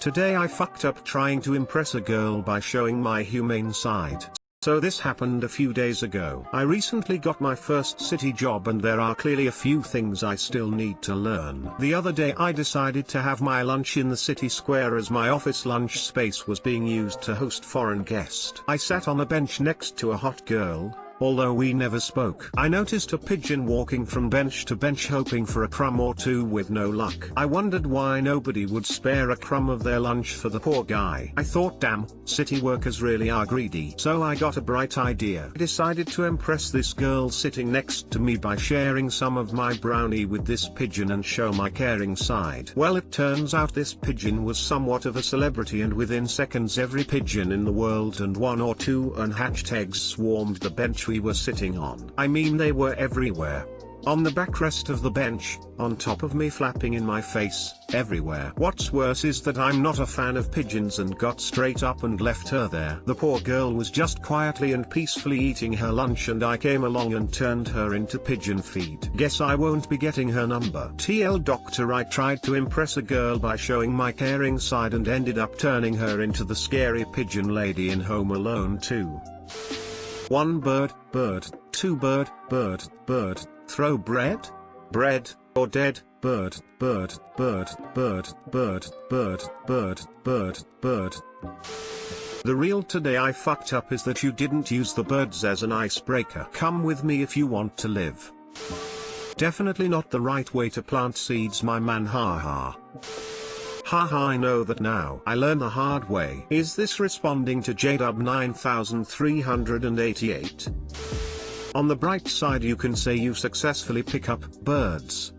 Today I fucked up trying to impress a girl by showing my humane side. So this happened a few days ago. I recently got my first city job and there are clearly a few things I still need to learn. The other day I decided to have my lunch in the city square as my office lunch space was being used to host foreign guests. I sat on a bench next to a hot girl. Although we never spoke. I noticed a pigeon walking from bench to bench hoping for a crumb or two with no luck. I wondered why nobody would spare a crumb of their lunch for the poor guy. I thought, damn, city workers really are greedy. So I got a bright idea. I decided to impress this girl sitting next to me by sharing some of my brownie with this pigeon and show my caring side. Well, it turns out this pigeon was somewhat of a celebrity, and within seconds every pigeon in the world and 1 or 2 unhatched eggs swarmed the bench we were sitting on. I mean, they were everywhere. On the backrest of the bench, on top of me, flapping in my face, everywhere. What's worse is that I'm not a fan of pigeons and got straight up and left her there. The poor girl was just quietly and peacefully eating her lunch and I came along and turned her into pigeon feed. Guess I won't be getting her number. TL Doctor, I tried to impress a girl by showing my caring side and ended up turning her into the scary pigeon lady in Home Alone 2. 1 bird, 2 bird, throw bread, or dead, bird. The real today I fucked up is that you didn't use the birds as an icebreaker. Come with me if you want to live. Definitely not the right way to plant seeds, my man, haha. Haha, I know that now. I learn the hard way. Is this responding to JDub 9388? On the bright side, you can say you successfully pick up birds.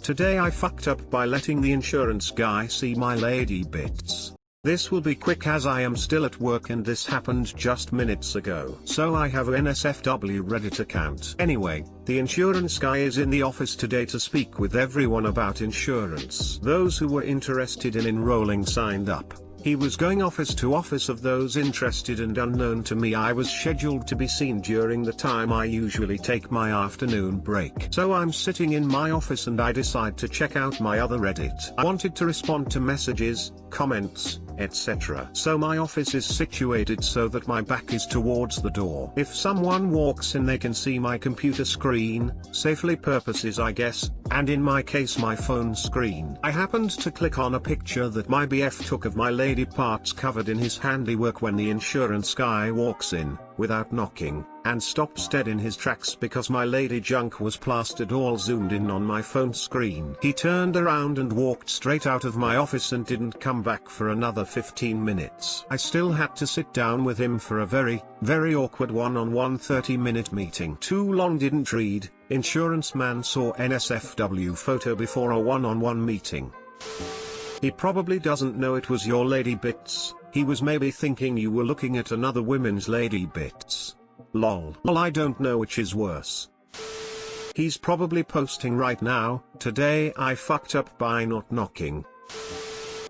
Today I fucked up by letting the insurance guy see my lady bits. This will be quick as I am still at work and this happened just minutes ago. So I have an NSFW Reddit account. Anyway, the insurance guy is in the office today to speak with everyone about insurance. Those who were interested in enrolling signed up. He was going office to office of those interested, and unknown to me I was scheduled to be seen during the time I usually take my afternoon break. So I'm sitting in my office and I decide to check out my other Reddit. I wanted to respond to messages, comments, etc. So my office is situated so that my back is towards the door. If someone walks in they can see my computer screen, safely purposes I guess, and in my case my phone screen. I happened to click on a picture that my BF took of my lady parts covered in his handiwork when the insurance guy walks in, without knocking, and stops dead in his tracks because my lady junk was plastered all zoomed in on my phone screen. He turned around and walked straight out of my office and didn't come back for another 15 minutes. I still had to sit down with him for a very awkward one-on-one 30-minute meeting. Too long, didn't read. Insurance man saw NSFW photo before a one-on-one meeting. He probably doesn't know it was your lady bits. He was maybe thinking you were looking at another woman's lady bits. Lol. Well, I don't know which is worse. He's probably posting right now, today I fucked up by not knocking.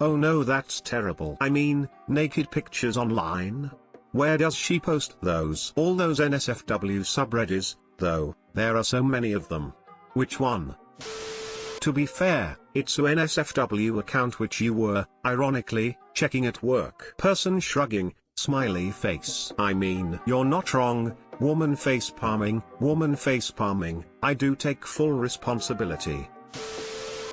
Oh no, that's terrible. I mean, naked pictures online? Where does she post those? All those NSFW subreddits, though, there are so many of them. Which one? To be fair, it's a NSFW account which you were, ironically, checking at work. Person shrugging, smiley face. I mean, you're not wrong, woman face palming, I do take full responsibility.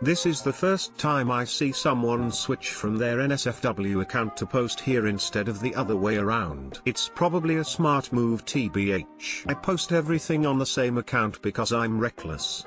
This is the first time I see someone switch from their NSFW account to post here instead of the other way around. It's probably a smart move, TBH. I post everything on the same account because I'm reckless.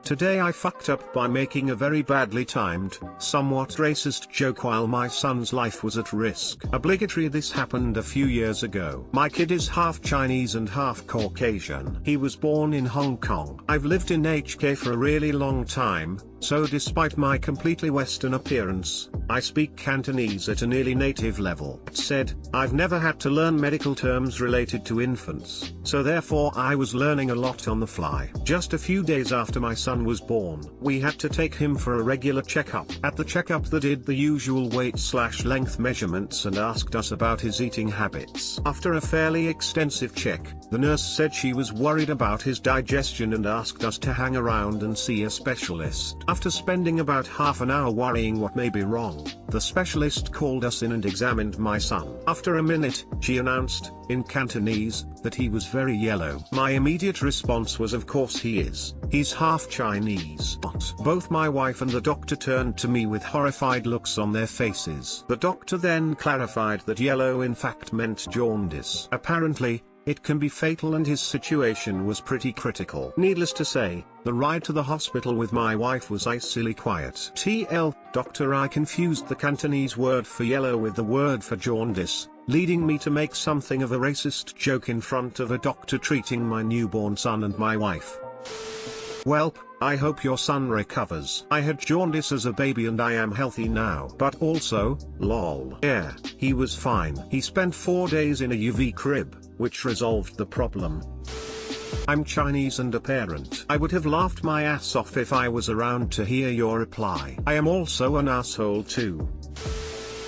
Today I fucked up by making a very badly timed, somewhat racist joke while my son's life was at risk. Obligatory, this happened a few years ago. My kid is half Chinese and half Caucasian. He was born in Hong Kong. I've lived in HK for a really long time, so despite my completely Western appearance, I speak Cantonese at a nearly native level. That said, I've never had to learn medical terms related to infants, so therefore I was learning a lot on the fly. Just a few days after my son was born, we had to take him for a regular checkup. At the checkup they did the usual weight/length measurements and asked us about his eating habits. After a fairly extensive check, the nurse said she was worried about his digestion and asked us to hang around and see a specialist. After spending about half an hour worrying what may be wrong, the specialist called us in and examined my son. After a minute, she announced, in Cantonese, that he was very yellow. My immediate response was, of course he is. He's half Chinese. But both my wife and the doctor turned to me with horrified looks on their faces. The doctor then clarified that yellow in fact meant jaundice. Apparently, it can be fatal and his situation was pretty critical. Needless to say, the ride to the hospital with my wife was icily quiet. Doctor, I confused the Cantonese word for yellow with the word for jaundice, leading me to make something of a racist joke in front of a doctor treating my newborn son and my wife. Well, I hope your son recovers. I had jaundice as a baby and I am healthy now. But also, lol. Yeah, he was fine. He spent 4 days in a UV crib, which resolved the problem. I'm Chinese and a parent. I would have laughed my ass off if I was around to hear your reply. I am also an asshole too.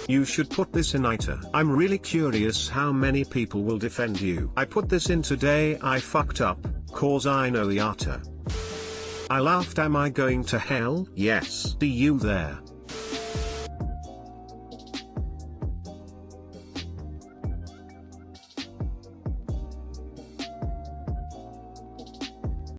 You should put this in ITA. I'm really curious how many people will defend you. I put this in today. I fucked up, cause I know the ITA. I laughed. Am I going to hell? Yes. See you there.